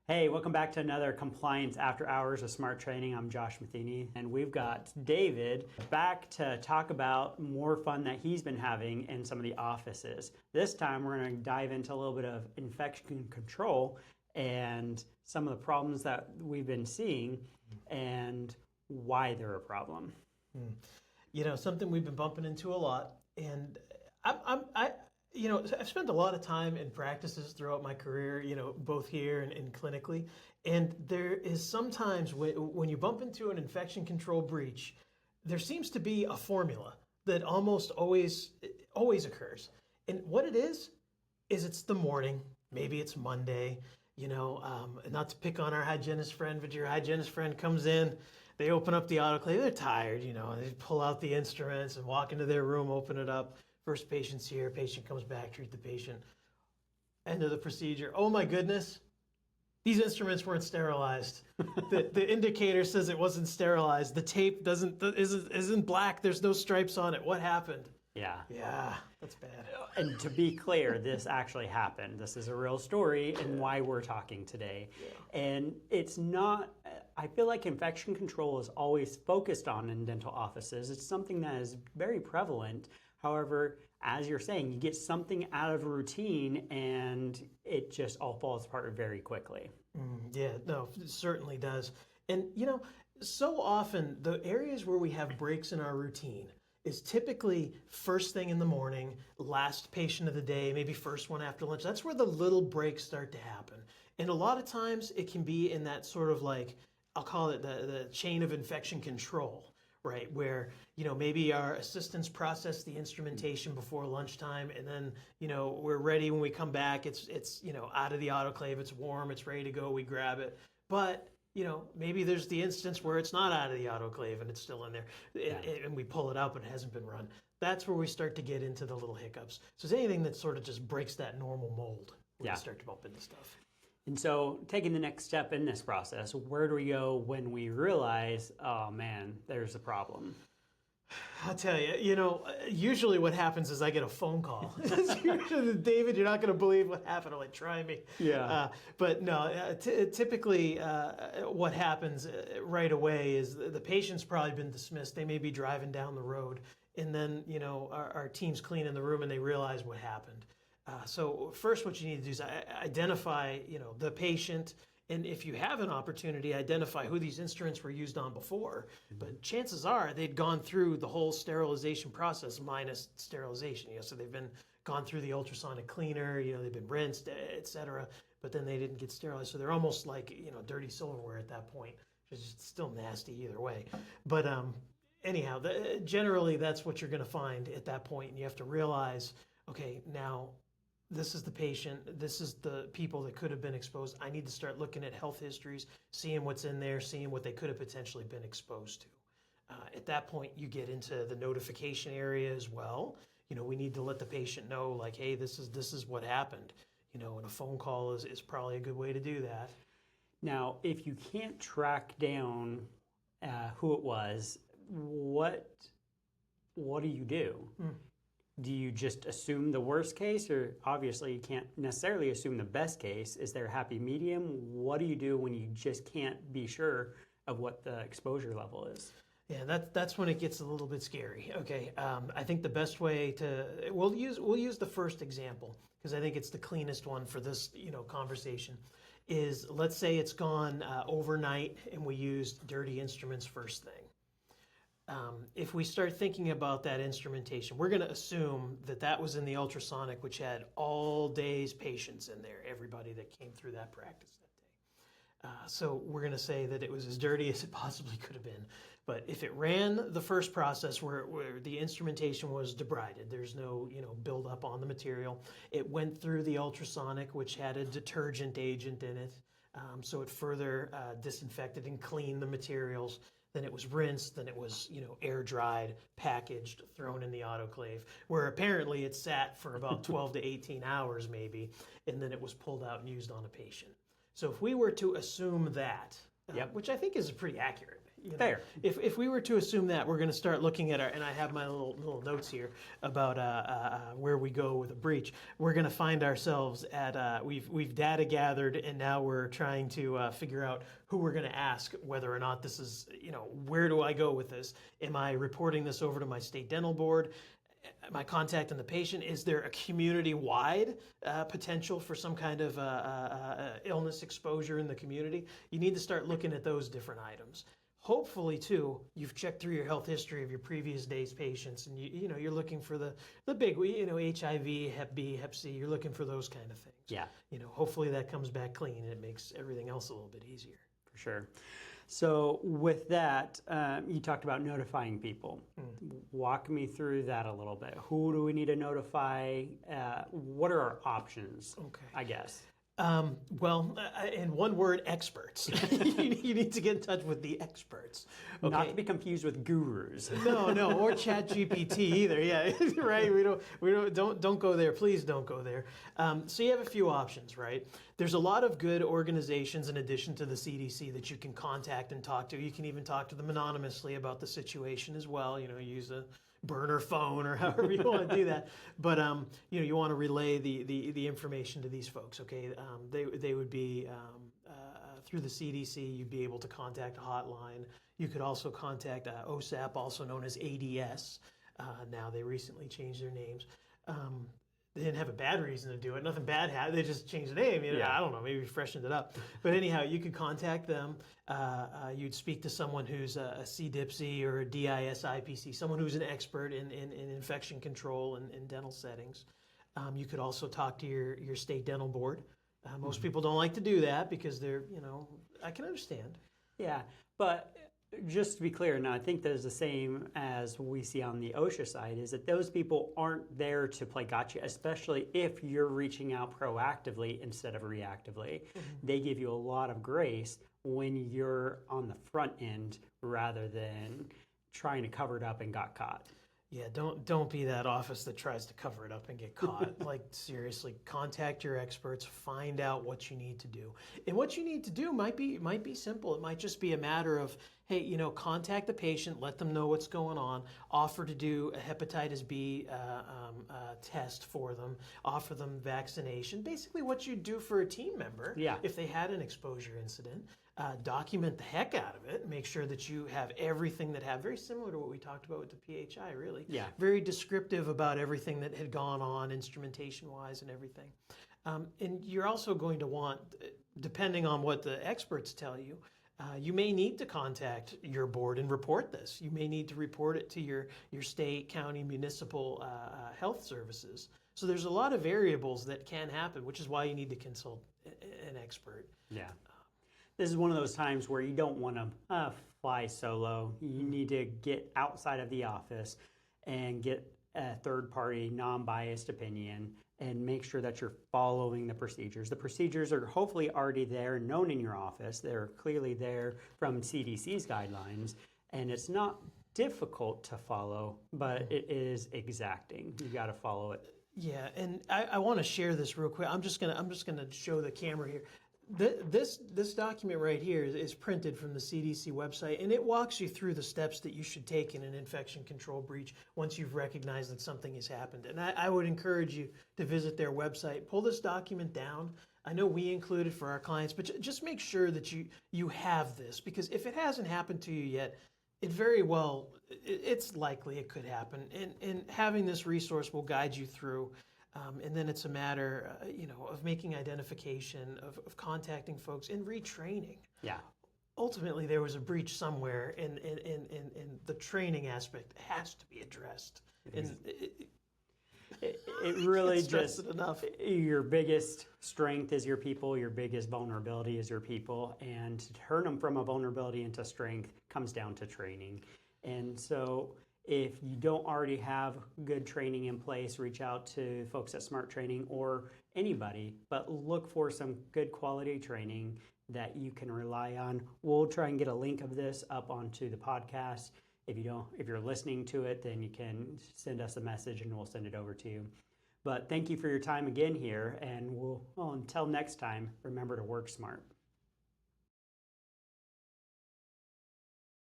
Hey, welcome back to another Compliance After Hours of Smart Training. I'm Josh Matheny, and we've got David back to talk about more fun that he's been having in some of the offices. This time, we're going to dive into a little bit of infection control and some of the problems that we've been seeing and why they're a problem. Something we've been bumping into a lot, and I've spent a lot of time in practices throughout my career, both here and clinically. And there is sometimes when you bump into an infection control breach, there seems to be a formula that almost always occurs. And what it is it's the morning. Maybe it's Monday. Not to pick on our hygienist friend, but your hygienist friend comes in, they open up the autoclave, they're tired, they pull out the instruments and walk into their room, open it up. First patient's here, patient comes back, treat the patient. End of the procedure. Oh my goodness, these instruments weren't sterilized. The indicator says it wasn't sterilized. The tape isn't black, there's no stripes on it. What happened? Yeah, that's bad. And to be clear, this actually happened. This is a real story and why we're talking today. And it's not, I feel like infection control is always focused on in dental offices. It's something that is very prevalent. However, as you're saying, you get something out of a routine and it just all falls apart very quickly. It certainly does. And, so often the areas where we have breaks in our routine is typically first thing in the morning, last patient of the day, maybe first one after lunch. That's where the little breaks start to happen. And a lot of times it can be in that sort of like, I'll call it the chain of infection control, right? Where, maybe our assistants process the instrumentation before lunchtime and then, we're ready when we come back. It's out of the autoclave, it's warm, it's ready to go, we grab it. But maybe there's the instance where it's not out of the autoclave and it's still in there and we pull it out, but it hasn't been run. That's where we start to get into the little hiccups. So it's anything that sort of just breaks that normal mold when we start to bump into stuff. And so taking the next step in this process, where do we go when we realize, oh man, there's a problem? I'll tell you, usually what happens is I get a phone call. It's usually, David, you're not going to believe what happened. I'm like, try me. But no, typically what happens right away is the patient's probably been dismissed. They may be driving down the road. And then, our team's cleaning the room and they realize what happened. So first what you need to do is identify, the patient. And if you have an opportunity, identify who these instruments were used on before. But chances are they'd gone through the whole sterilization process minus sterilization. So they've been gone through the ultrasonic cleaner, they've been rinsed, et cetera, but then they didn't get sterilized. So they're almost like, dirty silverware at that point, which is still nasty either way. But anyhow, generally that's what you're going to find at that point. And you have to realize, okay, now this is the patient, this is the people that could have been exposed. I need to start looking at health histories, seeing what's in there, seeing what they could have potentially been exposed to. At that point, you get into the notification area as well. We need to let the patient know, like, hey, this is what happened. And a phone call is probably a good way to do that. Now, if you can't track down who it was, what do you do? Do you just assume the worst case, or obviously you can't necessarily assume the best case? Is there a happy medium? What do you do when you just can't be sure of what the exposure level is? Yeah, that's when it gets a little bit scary. Okay, I think the best way we'll use the first example because I think it's the cleanest one for this conversation. Is let's say it's gone overnight and we used dirty instruments first thing. If we start thinking about that instrumentation, we're going to assume that was in the ultrasonic, which had all day's patients in there, everybody that came through that practice that day. So we're going to say that it was as dirty as it possibly could have been. But if it ran the first process where the instrumentation was debrided, there's no buildup on the material. It went through the ultrasonic, which had a detergent agent in it, so it further disinfected and cleaned the materials. Then it was rinsed, then it was, air dried, packaged, thrown in the autoclave, where apparently it sat for about 12 to 18 hours maybe, and then it was pulled out and used on a patient. So if we were to assume that, which I think is pretty accurate, Fair. If we were to assume that, we're going to start looking at and I have my little notes here about where we go with a breach. We're going to find ourselves at we've data gathered, and now we're trying to figure out who we're going to ask whether or not this is, where do I go with this? Am I reporting this over to my state dental board? Am I contacting the patient? Is there a community-wide potential for some kind of illness exposure in the community? You need to start looking at those different items. Hopefully, too, you've checked through your health history of your previous day's patients, and you're looking for the big, HIV, Hep B, Hep C. You're looking for those kind of things. Yeah. Hopefully that comes back clean, and it makes everything else a little bit easier. For sure. So with that, you talked about notifying people. Walk me through that a little bit. Who do we need to notify? What are our options? Okay. I guess. Well, in one word, experts. You need to get in touch with the experts. Okay. Not to be confused with gurus. No, or ChatGPT either. Yeah, right. Don't go there. Please don't go there. So you have a few options, right? There's a lot of good organizations in addition to the CDC that you can contact and talk to. You can even talk to them anonymously about the situation as well. Use a burner phone or however you want to do that. But you want to relay the information to these folks. Okay, they would be through the CDC. You'd be able to contact a hotline. You could also contact OSAP, also known as ADS. Now they recently changed their names. They didn't have a bad reason to do it. Nothing bad happened. They just changed the name. I don't know. Maybe freshened it up. But anyhow, you could contact them. You'd speak to someone who's a CDIPSI or a DISIPC, someone who's an expert in infection control and in dental settings. You could also talk to your state dental board. Most people don't like to do that because they're, I can understand. Yeah, but just to be clear, now I think that is the same as we see on the OSHA side, is that those people aren't there to play gotcha, especially if you're reaching out proactively instead of reactively. They give you a lot of grace when you're on the front end rather than trying to cover it up and got caught. Yeah, don't be that office that tries to cover it up and get caught. Like, seriously, contact your experts, find out what you need to do. And what you need to do might be simple. It might just be a matter of, hey, contact the patient, let them know what's going on, offer to do a hepatitis B test for them, offer them vaccination, basically what you do for a team member if they had an exposure incident. Document the heck out of it. Make sure that you have everything very similar to what we talked about with the PHI, really. Yeah. Very descriptive about everything that had gone on, instrumentation-wise and everything. And you're also going to want, depending on what the experts tell you, you may need to contact your board and report this. You may need to report it to your state, county, municipal health services. So there's a lot of variables that can happen, which is why you need to consult an expert. Yeah. This is one of those times where you don't want to fly solo. You need to get outside of the office and get a third-party, non-biased opinion and make sure that you're following the procedures. The procedures are hopefully already there, known in your office. They're clearly there from CDC's guidelines, and it's not difficult to follow, but it is exacting. You got to follow it. Yeah, and I want to share this real quick. I'm just gonna show the camera here. This document right here is printed from the CDC website, and it walks you through the steps that you should take in an infection control breach once you've recognized that something has happened. And I would encourage you to visit their website, pull this document down. I know we include it for our clients, but just make sure that you have this, because if it hasn't happened to you yet, it's likely it could happen. And having this resource will guide you through. And then it's a matter, of making identification, of contacting folks, and retraining. Yeah. Ultimately, there was a breach somewhere, and the training aspect has to be addressed. And it really just enough. Your biggest strength is your people. Your biggest vulnerability is your people, and to turn them from a vulnerability into strength comes down to training. And so, if you don't already have good training in place, reach out to folks at Smart Training or anybody, but look for some good quality training that you can rely on. We'll try and get a link of this up onto the podcast. If you're listening to it, then you can send us a message and we'll send it over to you. But thank you for your time again here, and until next time, remember to work smart.